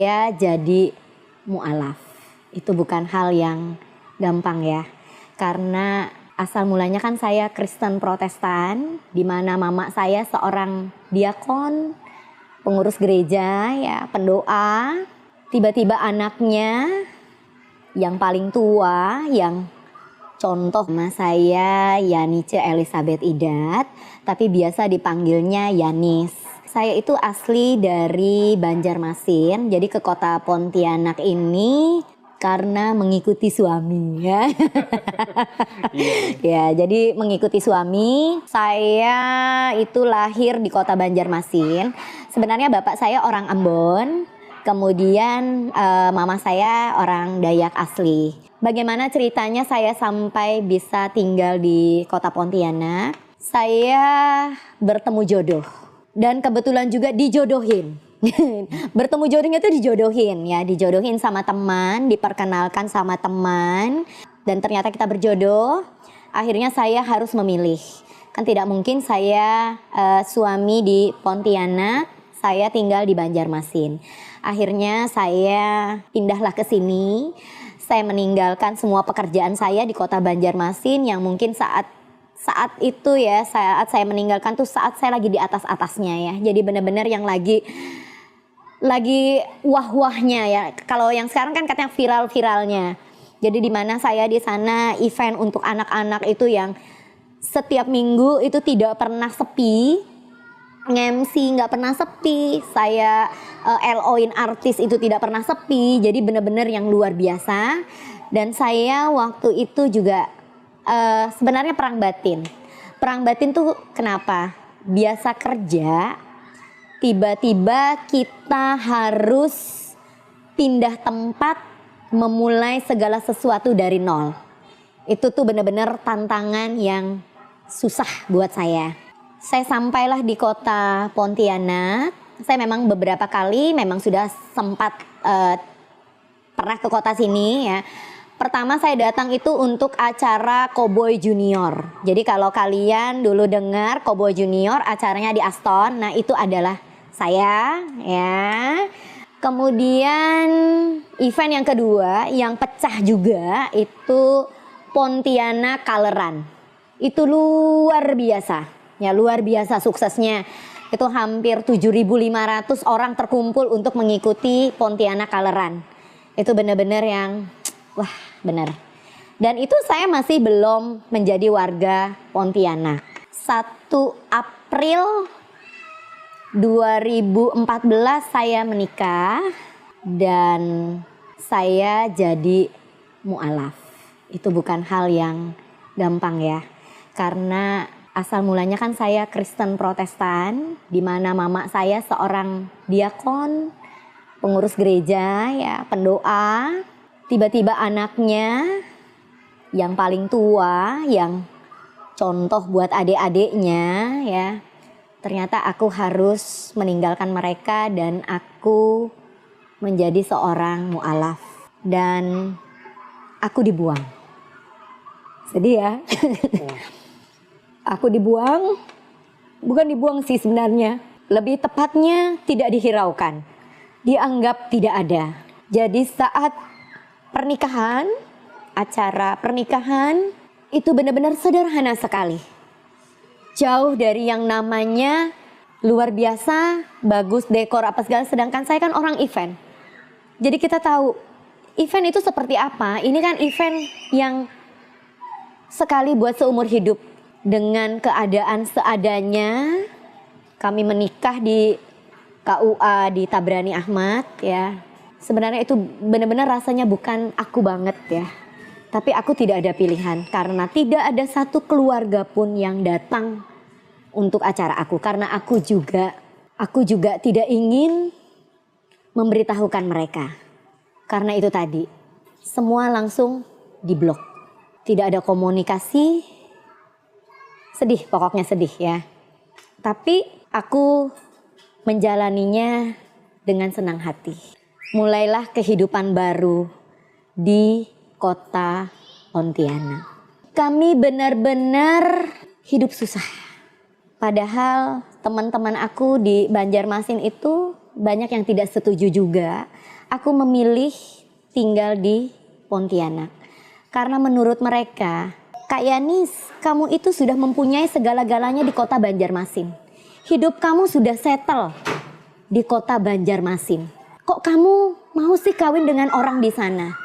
Ya jadi mu'alaf itu bukan hal yang gampang ya, karena asal mulanya kan saya Kristen Protestan, di mana mama saya seorang diakon, pengurus gereja ya, pendoa. Tiba-tiba anaknya yang paling tua, yang contoh nama saya Yanice Elizabeth Idat, tapi biasa dipanggilnya Yanis. Saya itu asli dari Banjarmasin, jadi ke kota Pontianak ini karena mengikuti suami ya. Ya, jadi mengikuti suami. Saya itu lahir di kota Banjarmasin. Sebenarnya bapak saya orang Ambon, kemudian mama saya orang Dayak asli. Bagaimana ceritanya saya sampai bisa tinggal di kota Pontianak? Saya bertemu jodoh. Dan kebetulan juga dijodohin. Bertemu jodohnya itu dijodohin ya, dijodohin sama teman, diperkenalkan sama teman, dan ternyata kita berjodoh. Akhirnya saya harus memilih. Kan tidak mungkin saya suami di Pontianak, saya tinggal di Banjarmasin. Akhirnya saya pindahlah ke sini. Saya meninggalkan semua pekerjaan saya di kota Banjarmasin yang mungkin saat itu ya, saat saya meninggalkan tuh saat saya lagi di atas-atasnya ya. Jadi benar-benar yang lagi wah-wahnya ya. Kalau yang sekarang kan katanya viral-viralnya. Jadi di mana saya di sana event untuk anak-anak itu yang setiap minggu itu tidak pernah sepi. MC nggak pernah sepi. Saya LO-in artis itu tidak pernah sepi. Jadi benar-benar yang luar biasa. Dan saya waktu itu juga sebenarnya perang batin. Perang batin tuh kenapa? Biasa kerja, tiba-tiba kita harus pindah tempat, memulai segala sesuatu dari nol. Itu tuh benar-benar tantangan yang susah buat saya. Saya sampailah di kota Pontianak. Saya memang beberapa kali memang sudah sempat pernah ke kota sini ya. Pertama saya datang itu untuk acara Cowboy Junior. Jadi kalau kalian dulu dengar Cowboy Junior acaranya di Aston, nah itu adalah saya ya. Kemudian event yang kedua yang pecah juga itu Pontianak Coloran. Itu luar biasa. Ya luar biasa suksesnya. Itu hampir 7.500 orang terkumpul untuk mengikuti Pontianak Coloran. Itu benar-benar yang wah benar. Dan itu saya masih belum menjadi warga Pontianak. 1 April 2014 saya menikah dan saya jadi mu'alaf. Itu bukan hal yang gampang ya. Karena asal mulanya kan saya Kristen Protestan, di mana mama saya seorang diakon, pengurus gereja ya, pendoa. Tiba-tiba anaknya yang paling tua, yang contoh buat adik-adiknya ya, ternyata aku harus meninggalkan mereka dan aku menjadi seorang mu'alaf dan aku dibuang. Sedih ya. Aku dibuang, bukan dibuang sih sebenarnya, lebih tepatnya tidak dihiraukan, dianggap tidak ada. Jadi saat pernikahan, acara pernikahan itu benar-benar sederhana sekali. Jauh dari yang namanya luar biasa, bagus, dekor apa segala. Sedangkan saya kan orang event. Jadi kita tahu event itu seperti apa. Ini kan event yang sekali buat seumur hidup. Dengan keadaan seadanya, kami menikah di KUA di Tabrani Ahmad ya. Sebenarnya itu benar-benar rasanya bukan aku banget ya. Tapi aku tidak ada pilihan karena tidak ada satu keluarga pun yang datang untuk acara aku. Karena aku juga tidak ingin memberitahukan mereka. Karena itu tadi, semua langsung diblok. Tidak ada komunikasi, sedih pokoknya sedih ya. Tapi aku menjalaninya dengan senang hati. Mulailah kehidupan baru di kota Pontianak. Kami benar-benar hidup susah. Padahal teman-teman aku di Banjarmasin itu banyak yang tidak setuju juga. Aku memilih tinggal di Pontianak. Karena menurut mereka, Kak Yanis, kamu itu sudah mempunyai segala-galanya di kota Banjarmasin. Hidup kamu sudah settle di kota Banjarmasin. Kok kamu mau sih kawin dengan orang di sana?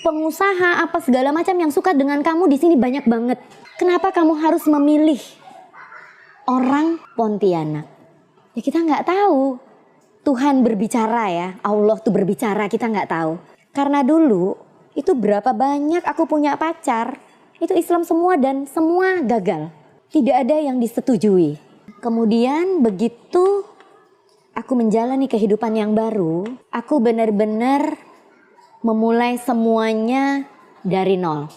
Pengusaha apa segala macam yang suka dengan kamu di sini banyak banget. Kenapa kamu harus memilih orang Pontianak? Ya kita nggak tahu. Tuhan berbicara ya, Allah tuh berbicara, kita nggak tahu. Karena dulu itu berapa banyak aku punya pacar, itu Islam semua dan semua gagal. Tidak ada yang disetujui. Kemudian begitu aku menjalani kehidupan yang baru, aku benar-benar memulai semuanya dari nol.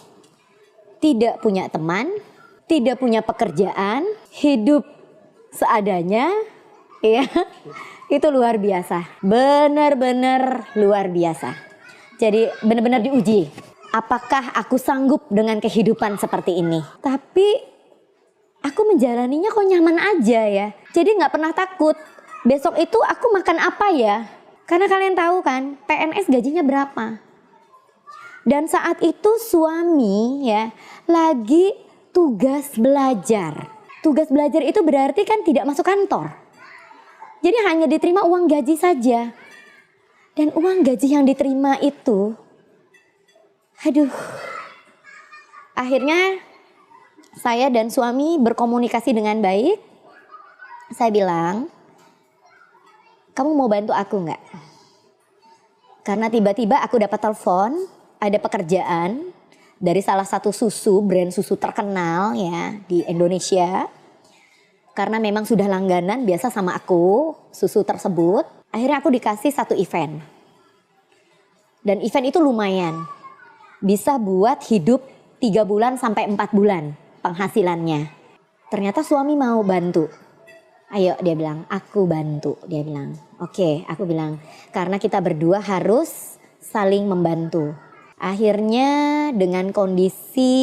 Tidak punya teman, tidak punya pekerjaan, hidup seadanya, ya. Itu luar biasa, benar-benar luar biasa. Jadi benar-benar diuji, apakah aku sanggup dengan kehidupan seperti ini. Tapi aku menjalaninya kok nyaman aja ya. Jadi gak pernah takut, besok itu aku makan apa ya. Karena kalian tahu kan, PNS gajinya berapa. Dan saat itu suami ya lagi tugas belajar. Tugas belajar itu berarti kan tidak masuk kantor. Jadi hanya diterima uang gaji saja. Dan uang gaji yang diterima itu, aduh. Akhirnya saya dan suami berkomunikasi dengan baik. Saya bilang, kamu mau bantu aku nggak? Karena tiba-tiba aku dapat telepon, ada pekerjaan dari salah satu susu, brand susu terkenal ya di Indonesia. Karena memang sudah langganan biasa sama aku, susu tersebut. Akhirnya aku dikasih satu event. Dan event itu lumayan. Bisa buat hidup 3 bulan sampai 4 bulan penghasilannya. Ternyata suami mau bantu. Ayo dia bilang, aku bantu. Dia bilang, oke, aku bilang. Karena kita berdua harus saling membantu. Akhirnya dengan kondisi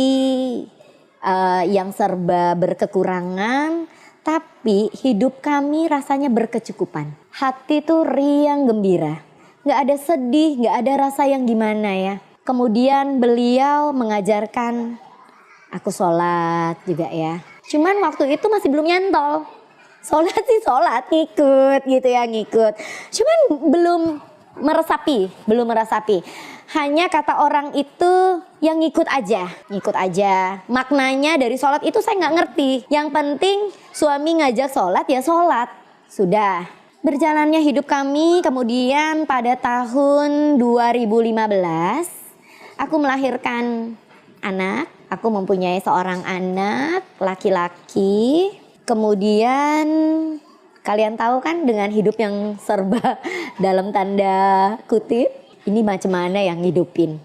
yang serba berkekurangan, tapi hidup kami rasanya berkecukupan. Hati tuh riang gembira. Gak ada sedih, gak ada rasa yang gimana ya. Kemudian beliau mengajarkan aku sholat juga ya. Cuman waktu itu masih belum nyantol. Sholat sih sholat, ngikut gitu ya, ngikut. Cuman belum meresapi. Hanya kata orang itu yang ngikut aja. Maknanya dari sholat itu saya nggak ngerti. Yang penting suami ngajak sholat ya sholat. Sudah. Berjalannya hidup kami, kemudian pada tahun 2015 aku melahirkan anak. Aku mempunyai seorang anak laki-laki. Kemudian kalian tahu kan dengan hidup yang serba dalam tanda kutip, ini macam mana yang ngidupin.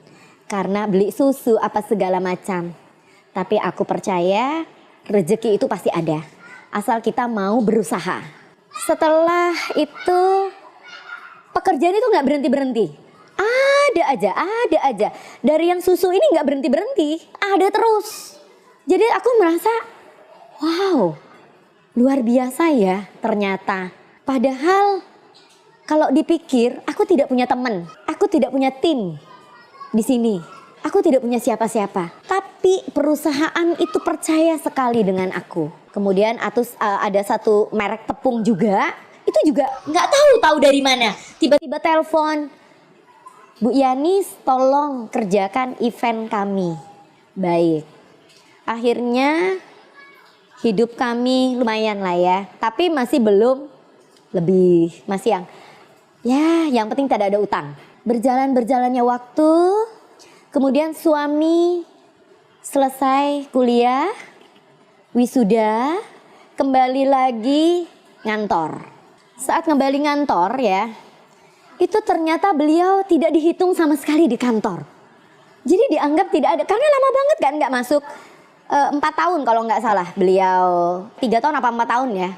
Karena beli susu apa segala macam. Tapi aku percaya rezeki itu pasti ada. Asal kita mau berusaha. Setelah itu pekerjaan itu gak berhenti-berhenti. Ada aja. Dari yang susu ini gak berhenti-berhenti. Ada terus. Jadi aku merasa wow, luar biasa ya ternyata. Padahal kalau dipikir aku tidak punya teman. Aku tidak punya tim di sini. Aku tidak punya siapa-siapa. Tapi perusahaan itu percaya sekali dengan aku. Kemudian ada satu merek tepung juga. Itu juga nggak tahu dari mana. Tiba-tiba telepon, Bu Yanis tolong kerjakan event kami. Baik. Akhirnya hidup kami lumayan lah ya. Tapi masih belum lebih. Masih yang penting tidak ada utang. Berjalannya waktu. Kemudian suami selesai kuliah, wisuda, kembali lagi ngantor. Saat kembali ngantor ya, itu ternyata beliau tidak dihitung sama sekali di kantor. Jadi dianggap tidak ada, karena lama banget kan nggak masuk. 4 tahun kalau nggak salah, beliau 3 tahun apa 4 tahun ya,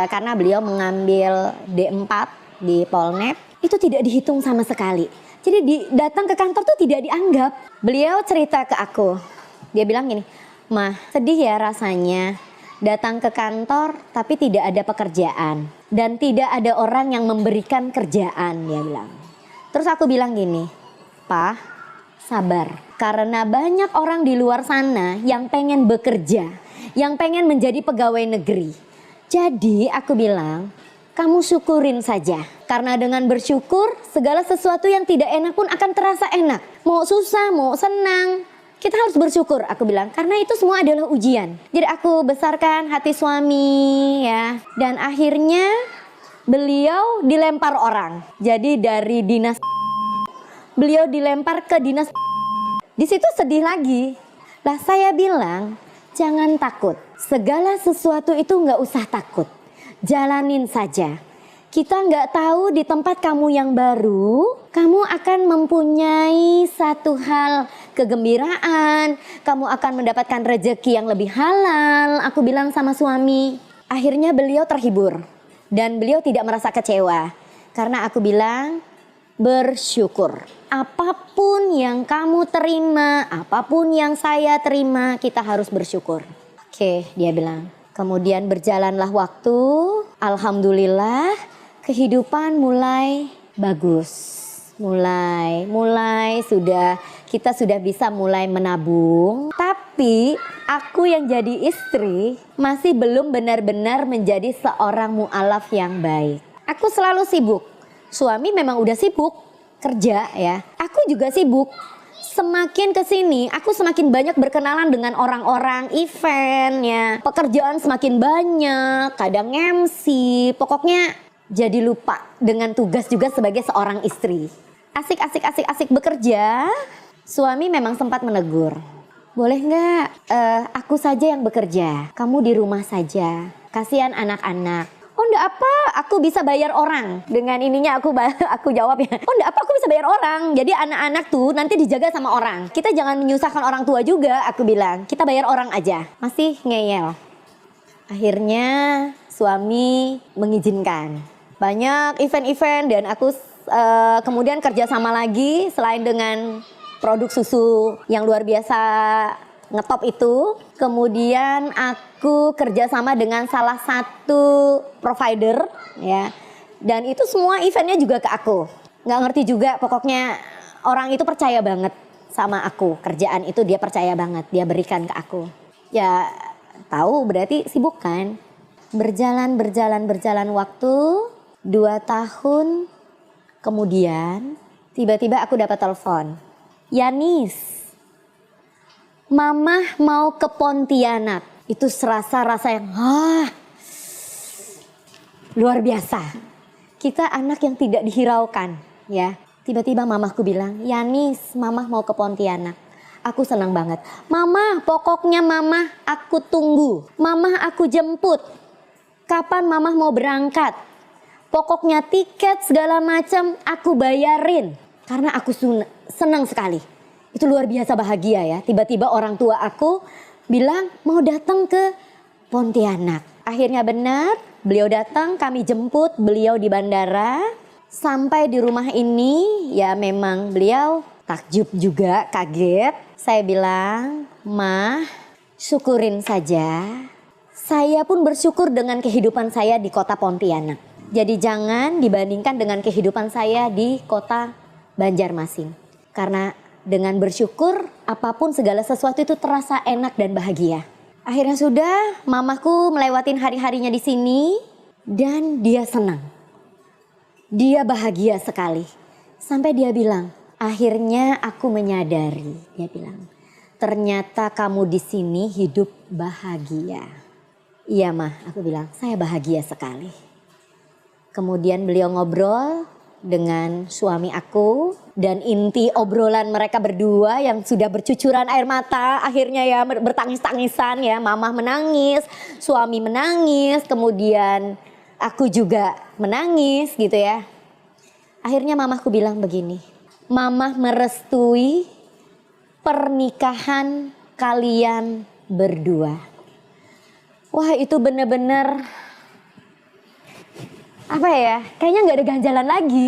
karena beliau mengambil D4 di Polnet, itu tidak dihitung sama sekali. Jadi datang ke kantor tuh tidak dianggap. Beliau cerita ke aku, dia bilang gini, "Mah, sedih ya rasanya datang ke kantor tapi tidak ada pekerjaan. dan tidak ada orang yang memberikan kerjaan, dia bilang. Terus aku bilang gini, "Pa, sabar. Karena banyak orang di luar sana yang pengen bekerja, yang pengen menjadi pegawai negeri. Jadi aku bilang, kamu syukurin saja. Karena dengan bersyukur, segala sesuatu yang tidak enak pun akan terasa enak. Mau susah, mau senang, kita harus bersyukur," aku bilang. Karena itu semua adalah ujian. Jadi aku besarkan hati suami ya. Dan akhirnya beliau dilempar orang. Jadi dari dinas beliau dilempar ke dinas. Di situ sedih lagi. Lah saya bilang, jangan takut. Segala sesuatu itu nggak usah takut. Jalanin saja. Kita nggak tahu di tempat kamu yang baru, kamu akan mempunyai satu hal kegembiraan. Kamu akan mendapatkan rezeki yang lebih halal. Aku bilang sama suami. Akhirnya beliau terhibur. Dan beliau tidak merasa kecewa. Karena aku bilang, bersyukur. Apapun yang kamu terima, apapun yang saya terima, kita harus bersyukur. Oke, dia bilang. Kemudian berjalanlah waktu, alhamdulillah kehidupan mulai bagus. Mulai kita sudah bisa mulai menabung. Tapi aku yang jadi istri masih belum benar-benar menjadi seorang mu'alaf yang baik. Aku selalu sibuk. Suami memang udah sibuk kerja ya. Aku juga sibuk. Semakin kesini aku semakin banyak berkenalan dengan orang-orang event ya. Pekerjaan semakin banyak, kadang MC. Pokoknya jadi lupa dengan tugas juga sebagai seorang istri. Asik bekerja. Suami memang sempat menegur. Boleh nggak aku saja yang bekerja, kamu di rumah saja. Kasihan anak-anak. Oh enggak apa, aku bisa bayar orang. Dengan ininya aku jawab ya. Oh enggak apa, aku bisa bayar orang. Jadi anak-anak tuh nanti dijaga sama orang. Kita jangan menyusahkan orang tua juga, aku bilang. Kita bayar orang aja. Masih ngeyel. Akhirnya suami mengizinkan. Banyak event-event dan aku kemudian kerja sama lagi selain dengan produk susu yang luar biasa ngetop itu. Kemudian aku kerjasama dengan salah satu provider ya. Dan itu semua eventnya juga ke aku. Nggak ngerti juga, pokoknya orang itu percaya banget sama aku. Kerjaan itu dia percaya banget, dia berikan ke aku. Ya tahu berarti sibuk kan. Berjalan waktu 2 tahun kemudian tiba-tiba aku dapat telepon. Yanis, Mama mau ke Pontianak. Itu rasa yang luar biasa. Kita anak yang tidak dihiraukan ya. Tiba-tiba mamaku bilang, Yanis, Mama mau ke Pontianak. Aku senang banget. Mama, pokoknya Mama aku tunggu. Mama aku jemput. Kapan Mama mau berangkat? Pokoknya tiket segala macam aku bayarin. Karena aku senang sekali. Itu luar biasa bahagia ya. Tiba-tiba orang tua aku bilang mau datang ke Pontianak. Akhirnya benar, beliau datang, kami jemput beliau di bandara. Sampai di rumah ini ya memang beliau takjub juga, kaget. Saya bilang, "Ma, syukurin saja. Saya pun bersyukur dengan kehidupan saya di kota Pontianak. Jadi jangan dibandingkan dengan kehidupan saya di kota Banjarmasin. Karena dengan bersyukur, apapun segala sesuatu itu terasa enak dan bahagia." Akhirnya sudah, mamaku melewatin hari-harinya di sini dan dia senang. Dia bahagia sekali. Sampai dia bilang, "Akhirnya aku menyadari," dia bilang, "ternyata kamu di sini hidup bahagia." "Iya, Mah," aku bilang, "saya bahagia sekali." Kemudian beliau ngobrol dengan suami aku dan inti obrolan mereka berdua yang sudah bercucuran air mata akhirnya ya bertangis-tangisan ya, mama menangis, suami menangis, kemudian aku juga menangis gitu ya. Akhirnya mamaku bilang begini, "Mama merestui pernikahan kalian berdua." Wah, itu bener-bener apa ya, kayaknya gak ada ganjalan lagi.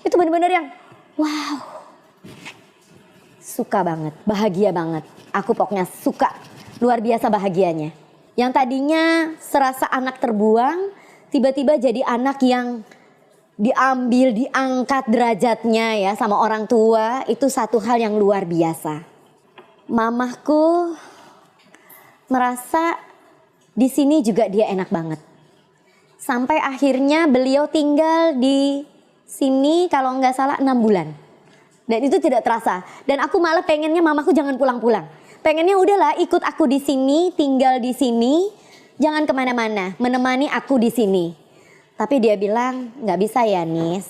Itu bener-bener yang wow, suka banget, bahagia banget. Aku pokoknya suka, luar biasa bahagianya. Yang tadinya serasa anak terbuang, tiba-tiba jadi anak yang diambil, diangkat derajatnya ya sama orang tua, itu satu hal yang luar biasa. Mamahku merasa di sini juga dia enak banget. Sampai akhirnya beliau tinggal di sini kalau nggak salah 6 bulan. Dan itu tidak terasa. Dan aku malah pengennya mamaku jangan pulang-pulang. Pengennya udahlah ikut aku di sini, tinggal di sini, jangan kemana-mana, menemani aku di sini. Tapi dia bilang nggak bisa ya Nis,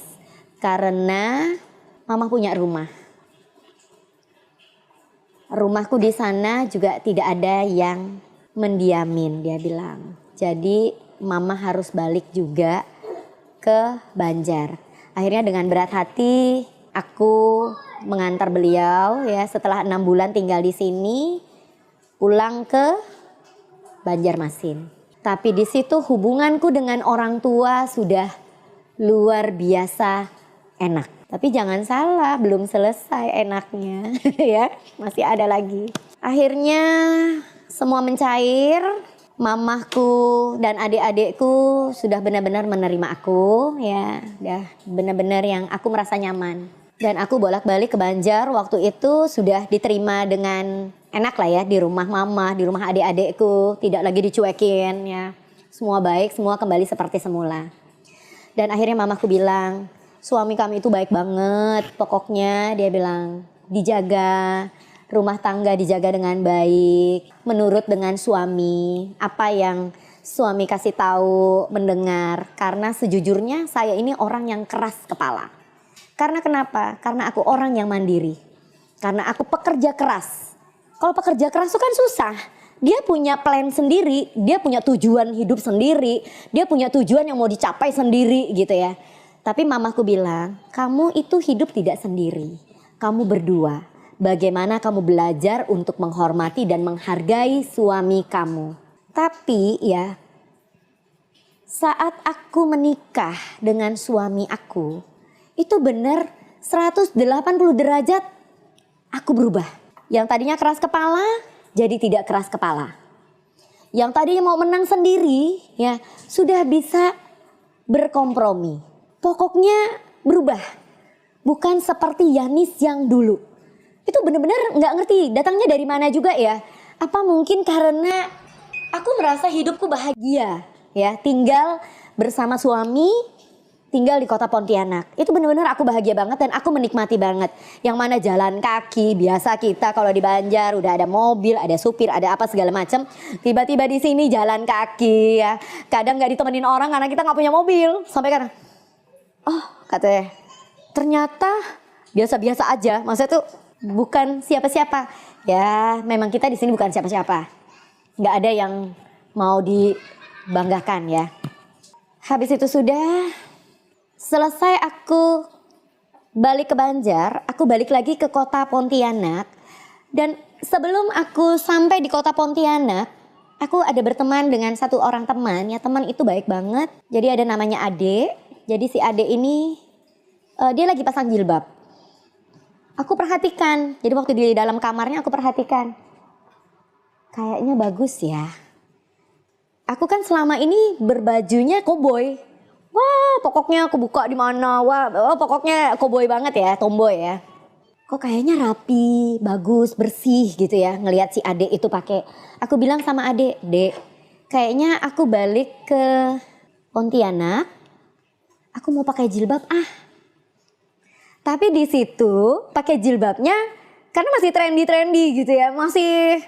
karena mama punya rumah. Rumahku di sana juga tidak ada yang mendiamin, dia bilang. Jadi mama harus balik juga ke Banjar. Akhirnya dengan berat hati aku mengantar beliau ya setelah 6 bulan tinggal di sini pulang ke Banjarmasin. Tapi di situ hubunganku dengan orang tua sudah luar biasa enak. Tapi jangan salah, belum selesai enaknya ya, masih ada lagi. Akhirnya semua mencair, mamahku dan adik-adikku sudah benar-benar menerima aku ya, udah benar-benar yang aku merasa nyaman. Dan aku bolak-balik ke Banjar waktu itu sudah diterima dengan enak lah ya di rumah mama, di rumah adik-adikku, tidak lagi dicuekin ya. Semua baik, semua kembali seperti semula. Dan akhirnya mamaku bilang, suami kami itu baik banget, pokoknya dia bilang dijaga, rumah tangga dijaga dengan baik, menurut dengan suami, apa yang suami kasih tahu, mendengar. Karena sejujurnya saya ini orang yang keras kepala. Karena kenapa? Karena aku orang yang mandiri. Karena aku pekerja keras. Kalau pekerja keras itu kan susah. Dia punya plan sendiri, dia punya tujuan hidup sendiri, dia punya tujuan yang mau dicapai sendiri gitu ya. Tapi mamaku bilang, kamu itu hidup tidak sendiri. Kamu berdua. Bagaimana kamu belajar untuk menghormati dan menghargai suami kamu. Tapi ya, saat aku menikah dengan suami aku, itu benar 180 derajat aku berubah. Yang tadinya keras kepala, jadi tidak keras kepala. Yang tadinya mau menang sendiri, ya sudah bisa berkompromi. Pokoknya berubah. Bukan seperti Yanis yang dulu. Itu benar-benar nggak ngerti datangnya dari mana juga ya. Apa mungkin karena aku merasa hidupku bahagia ya, tinggal bersama suami, tinggal di kota Pontianak. Itu benar-benar aku bahagia banget dan aku menikmati banget. Yang mana jalan kaki, biasa kita kalau di Banjar udah ada mobil, ada supir, ada apa segala macam. Tiba-tiba di sini jalan kaki ya. Kadang nggak ditemenin orang karena kita nggak punya mobil. Sampai karena, oh katanya, ternyata biasa-biasa aja. Maksudnya tuh bukan siapa-siapa. Ya memang kita di sini bukan siapa-siapa. Nggak ada yang mau dibanggakan ya. Habis itu sudah selesai aku balik ke Banjar, aku balik lagi ke kota Pontianak. Dan sebelum aku sampai di kota Pontianak, aku ada berteman dengan satu orang teman. Ya teman itu baik banget. Jadi ada namanya Ade. Jadi si Ade ini dia lagi pasang jilbab. Aku perhatikan. Jadi waktu di dalam kamarnya aku perhatikan. Kayaknya bagus ya. Aku kan selama ini berbajunya koboi. Wah, pokoknya aku buka di mana. Wah, pokoknya koboi banget ya, tomboy ya. Kok kayaknya rapi, bagus, bersih gitu ya. Ngelihat si Ade itu pakai. Aku bilang sama Ade, Dek, kayaknya aku balik ke Pontianak. Aku mau pakai jilbab Tapi di situ pakai jilbabnya karena masih trendy gitu ya, masih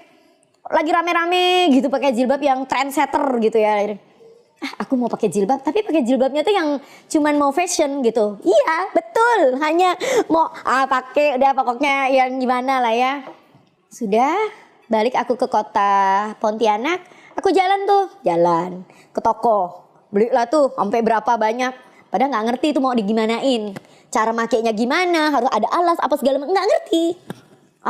lagi rame-rame gitu pakai jilbab yang trendsetter gitu ya. Aku mau pakai jilbab, tapi pakai jilbabnya tuh yang cuman mau fashion gitu. Iya, betul. Hanya mau pakai udah pokoknya yang gimana lah ya. Sudah, balik aku ke kota Pontianak, aku jalan ke toko. Belilah tuh sampai berapa banyak. Padahal nggak ngerti itu mau digimanain. Cara makainya gimana, harus ada alas apa segala macam, nggak ngerti.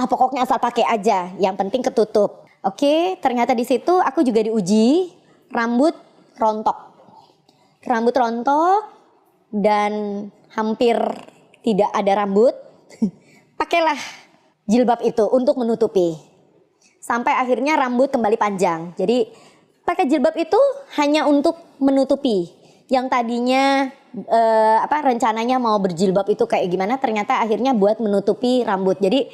Pokoknya asal pakai aja, yang penting ketutup. Oke, ternyata di situ aku juga diuji rambut rontok dan hampir tidak ada rambut. Pakailah jilbab itu untuk menutupi. Sampai akhirnya rambut kembali panjang. Jadi pakai jilbab itu hanya untuk menutupi. Yang tadinya rencananya mau berjilbab itu kayak gimana, ternyata akhirnya buat menutupi rambut. Jadi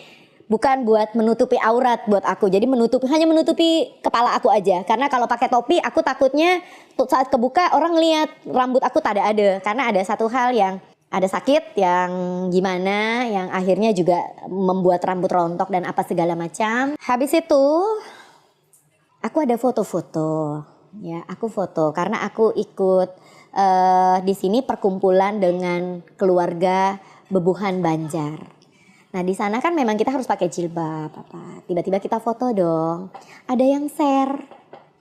bukan buat menutupi aurat buat aku. Jadi hanya menutupi kepala aku aja. Karena kalau pakai topi aku takutnya saat kebuka orang lihat rambut aku tak ada. Karena ada satu hal yang ada sakit yang gimana, yang akhirnya juga membuat rambut rontok dan apa segala macam. Habis itu aku ada foto-foto, ya aku foto karena aku ikut di sini perkumpulan dengan keluarga Bebuhan Banjar. Nah di sana kan memang kita harus pakai jilbab, tiba-tiba kita foto dong. Ada yang share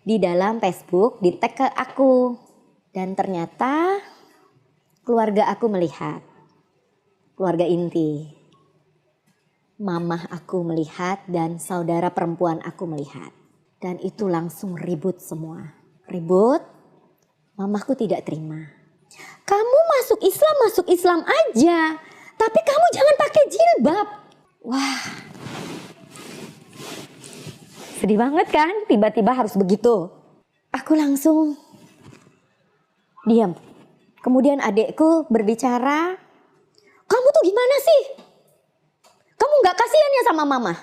di dalam Facebook, di tag ke aku, dan ternyata keluarga aku melihat, keluarga inti, mamah aku melihat dan saudara perempuan aku melihat. Dan itu langsung ribut semua. Ribut, mamahku tidak terima. Kamu masuk Islam aja, tapi kamu jangan pakai jilbab. Wah, sedih banget kan, tiba-tiba harus begitu. Aku langsung diam. Kemudian adekku berbicara, kamu tuh gimana sih? Kamu gak kasihan ya sama mama?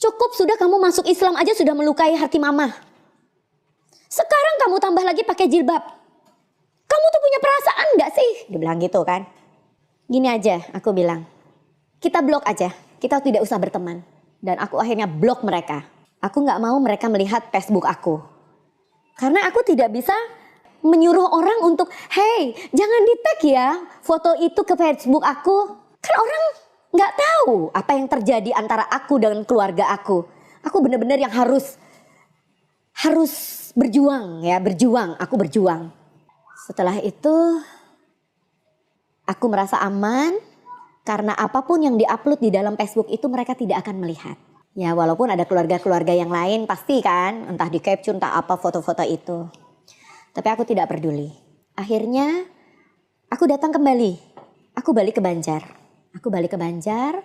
Cukup sudah kamu masuk Islam aja sudah melukai hati mama. Sekarang kamu tambah lagi pakai jilbab. Kamu tuh punya perasaan gak sih? Dia bilang gitu kan. Gini aja aku bilang, kita blok aja, kita tidak usah berteman. Dan aku akhirnya blok mereka. Aku gak mau mereka melihat Facebook aku. Karena aku tidak bisa menyuruh orang untuk, hey jangan di tag ya foto itu ke Facebook aku. Kan orang gak tahu apa yang terjadi antara aku dan keluarga aku. Aku benar-benar yang harus berjuang ya, aku berjuang. Setelah itu aku merasa aman karena apapun yang diupload di dalam Facebook itu mereka tidak akan melihat. Ya walaupun ada keluarga-keluarga yang lain pasti kan, entah di capture entah apa foto-foto itu. Tapi aku tidak peduli. Akhirnya aku datang kembali. Aku balik ke Banjar.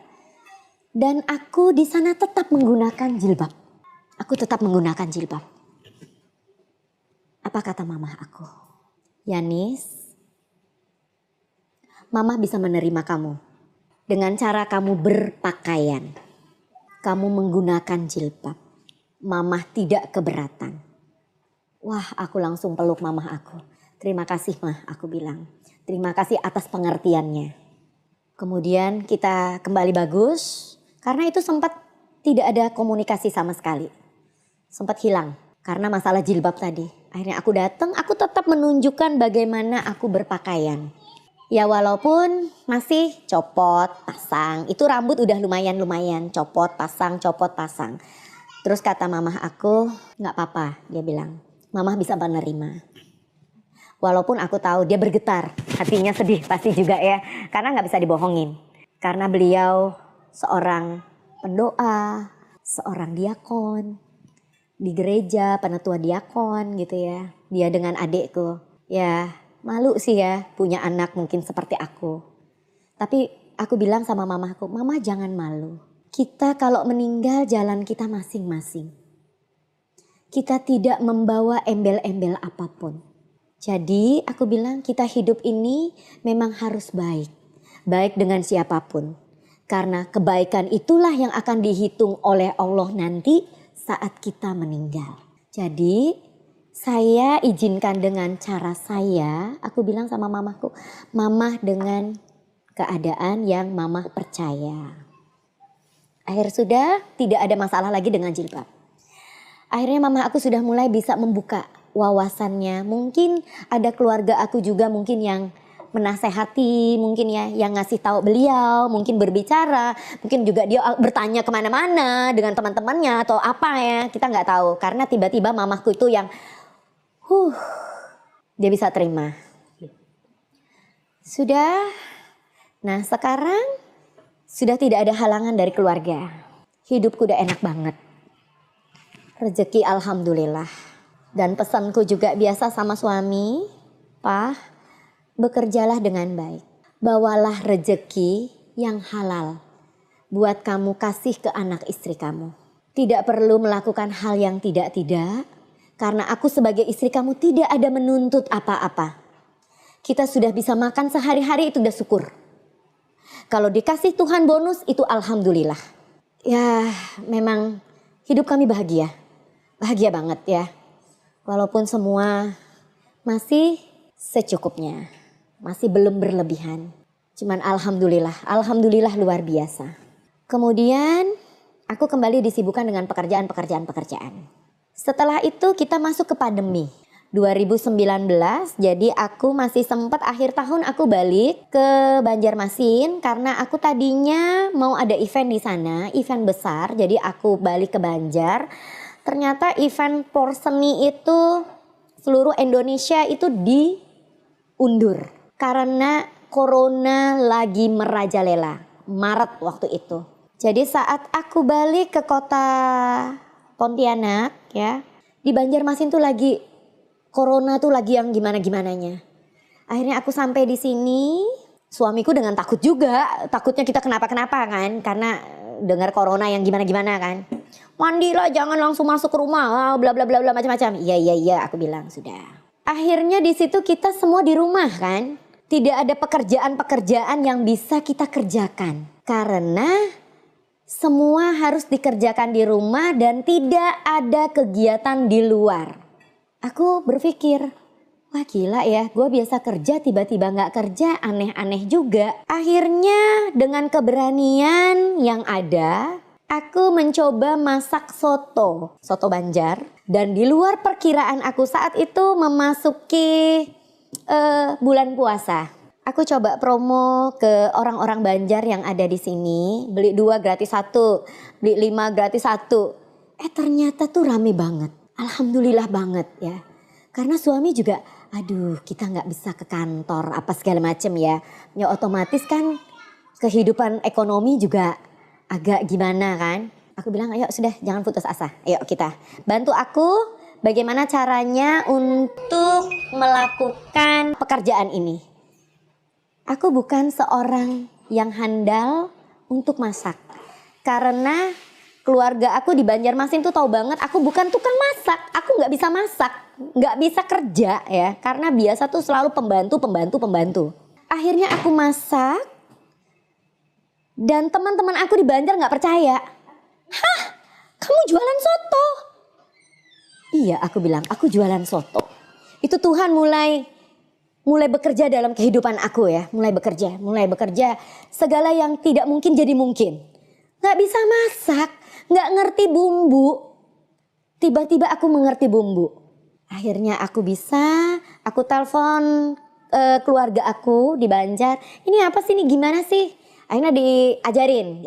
Dan aku di sana tetap menggunakan jilbab. Aku tetap menggunakan jilbab. Apa kata mama aku? Yanis, mama bisa menerima kamu dengan cara kamu berpakaian. Kamu menggunakan jilbab. Mama tidak keberatan. Wah, aku langsung peluk mamah aku. Terima kasih mah, aku bilang. Terima kasih atas pengertiannya. Kemudian kita kembali bagus. Karena itu sempat tidak ada komunikasi sama sekali. Sempat hilang karena masalah jilbab tadi. Akhirnya aku datang, aku tetap menunjukkan bagaimana aku berpakaian. Ya walaupun masih copot, pasang. Itu rambut udah lumayan. Copot, pasang. Terus kata mamah aku, gak apa-apa, dia bilang. Mamah bisa menerima. Walaupun aku tahu dia bergetar, hatinya sedih pasti juga ya. Karena gak bisa dibohongin. Karena beliau seorang pendoa, seorang diakon. Di gereja, penetua diakon gitu ya. Dia dengan adikku. Ya malu sih ya punya anak mungkin seperti aku. Tapi aku bilang sama mamahku, mama jangan malu. Kita kalau meninggal jalan kita masing-masing. Kita tidak membawa embel-embel apapun. Jadi aku bilang kita hidup ini memang harus baik. Baik dengan siapapun. Karena kebaikan itulah yang akan dihitung oleh Allah nanti saat kita meninggal. Jadi saya izinkan dengan cara saya, aku bilang sama mamaku, mamah dengan keadaan yang mamah percaya. Akhir sudah tidak ada masalah lagi dengan jilbab. Akhirnya mama aku sudah mulai bisa membuka wawasannya. Mungkin ada keluarga aku juga mungkin yang menasehati, mungkin ya yang ngasih tahu beliau, mungkin berbicara, mungkin juga dia bertanya kemana-mana dengan teman-temannya atau apa ya, kita nggak tahu. Karena tiba-tiba mamaku itu yang, dia bisa terima. Sudah, nah sekarang sudah tidak ada halangan dari keluarga. Hidupku udah enak banget. Rezeki alhamdulillah. Dan pesanku juga biasa sama suami, Pak, bekerjalah dengan baik. Bawalah rezeki yang halal buat kamu kasih ke anak istri kamu. Tidak perlu melakukan hal yang tidak-tidak, karena aku sebagai istri kamu tidak ada menuntut apa-apa. kita sudah bisa makan sehari-hari itu udah syukur. Kalau dikasih Tuhan bonus itu alhamdulillah. Ya memang hidup kami bahagia. Bahagia banget ya. Walaupun semua masih secukupnya. Masih belum berlebihan. Cuman alhamdulillah luar biasa. Kemudian aku kembali disibukkan dengan pekerjaan. Setelah itu kita masuk ke pandemi. 2019, jadi aku masih sempat akhir tahun aku balik ke Banjarmasin karena aku tadinya mau ada event di sana, event besar. Jadi aku balik ke Banjar. Ternyata event Porseni itu seluruh Indonesia itu diundur karena corona lagi merajalela, Maret waktu itu. Jadi saat aku balik ke kota Pontianak ya, di Banjarmasin tuh lagi corona tuh lagi yang gimana-gimananya. Akhirnya aku sampai di sini, suamiku dengan takut juga, takutnya kita kenapa-kenapa kan, karena dengar corona yang gimana-gimana kan. Mandilah, jangan langsung masuk ke rumah, bla bla bla bla macam-macam. Iya, aku bilang sudah. Akhirnya di situ kita semua di rumah kan, tidak ada pekerjaan-pekerjaan yang bisa kita kerjakan karena semua harus dikerjakan di rumah dan tidak ada kegiatan di luar. Aku berpikir, wah gila ya, gue biasa kerja tiba-tiba gak kerja, aneh-aneh juga. Akhirnya dengan keberanian yang ada, aku mencoba masak soto Banjar. Dan di luar perkiraan aku saat itu memasuki bulan puasa. Aku coba promo ke orang-orang Banjar yang ada di sini, beli 2 gratis 1, beli 5 gratis 1. Ternyata tuh rame banget. Alhamdulillah banget ya. Karena suami juga, aduh kita gak bisa ke kantor apa segala macem ya. Ya otomatis kan kehidupan ekonomi juga agak gimana kan. Aku bilang ayo sudah jangan putus asa. Ayo kita bantu aku bagaimana caranya untuk melakukan pekerjaan ini. Aku bukan seorang yang handal untuk masak. Karena keluarga aku di Banjarmasin tuh tahu banget aku bukan tukang masak. Aku gak bisa masak, gak bisa kerja ya. Karena biasa tuh selalu pembantu. Akhirnya aku masak. Dan teman-teman aku di Banjar gak percaya. Hah? Kamu jualan soto? Iya aku bilang, aku jualan soto. Itu Tuhan mulai bekerja dalam kehidupan aku ya. Mulai bekerja. Segala yang tidak mungkin jadi mungkin. Gak bisa masak. Gak ngerti bumbu. Tiba-tiba aku mengerti bumbu. Akhirnya aku telepon keluarga aku di Banjar. Ini apa sih, ini gimana sih? Akhirnya diajarin.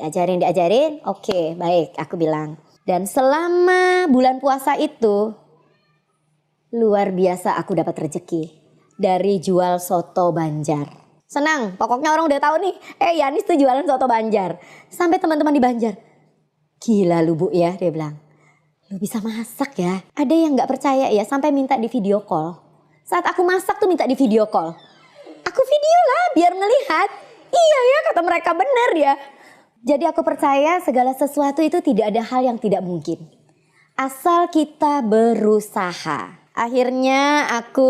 Oke, baik aku bilang. Dan selama bulan puasa itu luar biasa aku dapat rezeki dari jual soto Banjar. Senang, pokoknya orang udah tahu nih. Yanis tuh jualan soto Banjar. Sampai teman-teman di Banjar, gila lu Bu ya, dia bilang. Lu bisa masak ya. Ada yang gak percaya ya, sampai minta di video call. Saat aku masak tuh minta di video call. Aku video lah biar ngelihat. Iya ya kata mereka, bener ya. Jadi aku percaya segala sesuatu itu tidak ada hal yang tidak mungkin. Asal kita berusaha. Akhirnya aku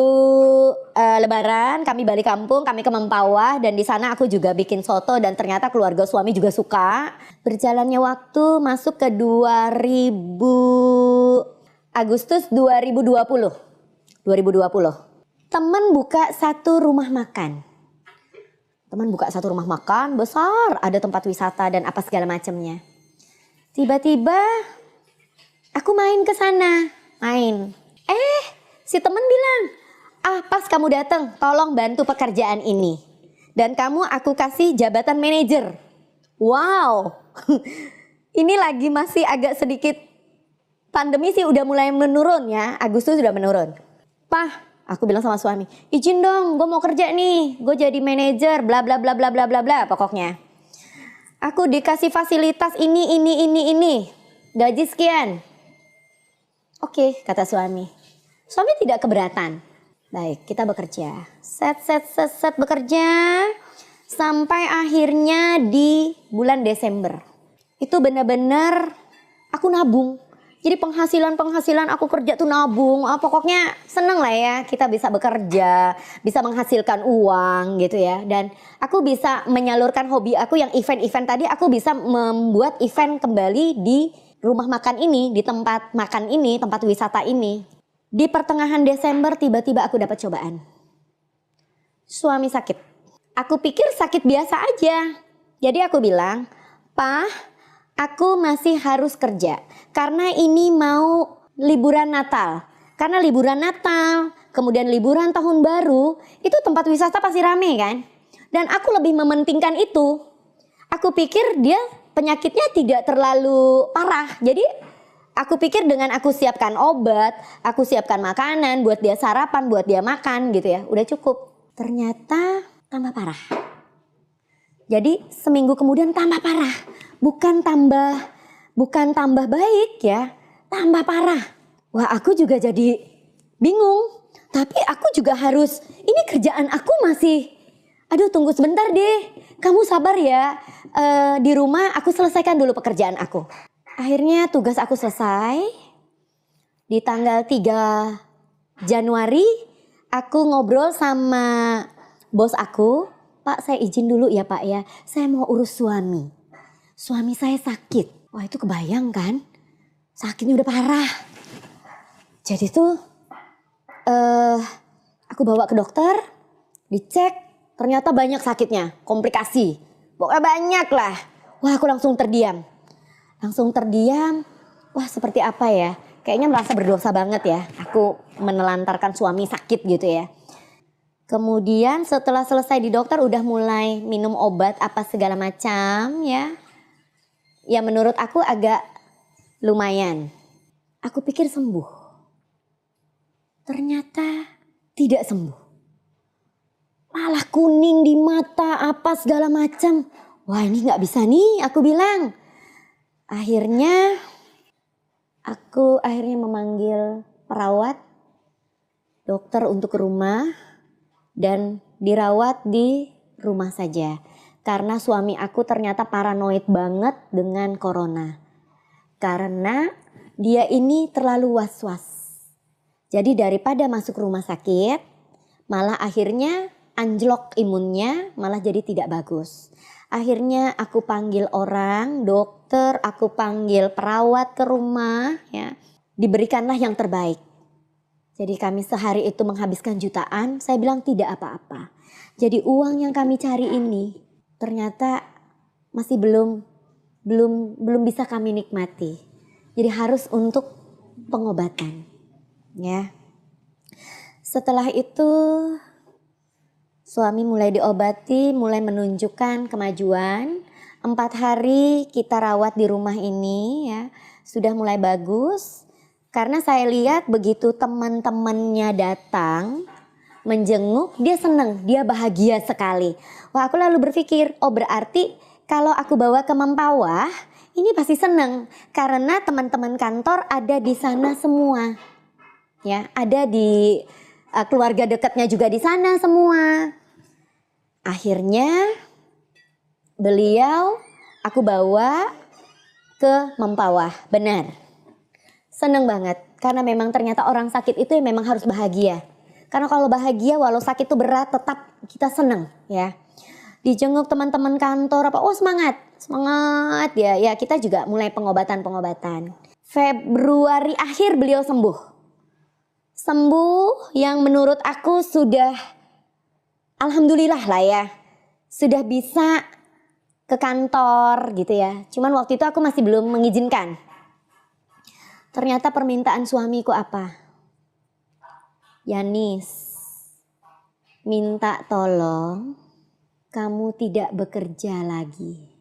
lebaran, kami balik kampung, kami ke Mempawah. Dan di sana aku juga bikin soto dan ternyata keluarga suami juga suka. Berjalannya waktu masuk ke Agustus 2020. Teman buka satu rumah makan. Besar, ada tempat wisata dan apa segala macamnya. Tiba-tiba aku main ke sana, si teman bilang, pas kamu datang, tolong bantu pekerjaan ini. Dan aku kasih jabatan manajer. Wow, ini lagi masih agak sedikit pandemi sih udah mulai menurun ya, Agustus sudah menurun. Aku bilang sama suami, izin dong, gue mau kerja nih, gue jadi manajer, bla bla bla bla bla bla bla, pokoknya. Aku dikasih fasilitas ini, gaji sekian. Oke, kata suami. Suami tidak keberatan. Baik, kita bekerja. Set bekerja sampai akhirnya di bulan Desember. Itu benar-benar aku nabung. Jadi penghasilan aku kerja tuh nabung, pokoknya seneng lah ya kita bisa bekerja, bisa menghasilkan uang gitu ya. Dan aku bisa menyalurkan hobi aku yang event-event tadi, aku bisa membuat event kembali di rumah makan ini, di tempat makan ini, tempat wisata ini. Di pertengahan Desember tiba-tiba aku dapat cobaan. Suami sakit. Aku pikir sakit biasa aja. Jadi aku bilang, "Pak, aku masih harus kerja karena ini mau liburan Natal." Karena liburan Natal, kemudian liburan tahun baru, itu tempat wisata pasti rame kan? Dan aku lebih mementingkan itu. Aku pikir dia penyakitnya tidak terlalu parah. Jadi aku pikir dengan aku siapkan obat, aku siapkan makanan buat dia sarapan, buat dia makan gitu ya, udah cukup. Ternyata tambah parah. Jadi seminggu kemudian tambah parah. Bukan tambah baik ya, tambah parah. Wah, aku juga jadi bingung. Tapi aku juga harus, ini kerjaan aku masih, aduh tunggu sebentar deh. Kamu sabar ya, di rumah aku selesaikan dulu pekerjaan aku. Akhirnya tugas aku selesai. Di tanggal 3 Januari aku ngobrol sama bos aku. "Pak, saya izin dulu ya Pak ya, saya mau urus suami. Suami saya sakit." Wah, itu kebayang kan? Sakitnya udah parah. Jadi tuh aku bawa ke dokter, dicek, ternyata banyak sakitnya, komplikasi. Pokoknya banyak lah. Wah, aku langsung terdiam. Wah, seperti apa ya? Kayaknya merasa berdosa banget ya. Aku menelantarkan suami sakit gitu ya. Kemudian setelah selesai di dokter udah mulai minum obat apa segala macam ya. Ya menurut aku agak lumayan. Aku pikir sembuh. Ternyata tidak sembuh. Malah kuning di mata apa segala macam. Wah, ini gak bisa nih, aku bilang. Akhirnya memanggil perawat, dokter untuk ke rumah dan dirawat di rumah saja. Karena suami aku ternyata paranoid banget dengan corona. Karena dia ini terlalu was-was. Jadi daripada masuk rumah sakit, malah akhirnya anjlok imunnya, malah jadi tidak bagus. Akhirnya aku panggil orang, dokter, aku panggil perawat ke rumah ya. Diberikanlah yang terbaik. Jadi kami sehari itu menghabiskan jutaan, saya bilang tidak apa-apa. Jadi uang yang kami cari ini ternyata masih belum bisa kami nikmati. Jadi harus untuk pengobatan. Ya. Setelah itu suami mulai diobati, mulai menunjukkan kemajuan. 4 hari kita rawat di rumah ini ya, sudah mulai bagus. Karena saya lihat begitu teman-temannya datang menjenguk, dia senang, dia bahagia sekali. Wah, aku lalu berpikir, oh berarti kalau aku bawa ke Mempawah, ini pasti senang. Karena teman-teman kantor ada di sana semua. Ya, ada di keluarga dekatnya juga di sana semua. Akhirnya beliau aku bawa ke Mempawah, benar. Seneng banget karena memang ternyata orang sakit itu memang harus bahagia. Karena kalau bahagia walau sakit itu berat tetap kita seneng ya. Dijenguk teman-teman kantor oh semangat ya. Ya kita juga mulai pengobatan. Februari akhir beliau sembuh. Sembuh yang menurut aku sudah alhamdulillah lah ya. Sudah bisa ke kantor gitu ya. Cuman waktu itu aku masih belum mengizinkan. Ternyata permintaan suamiku apa? Yanis, minta tolong kamu tidak bekerja lagi.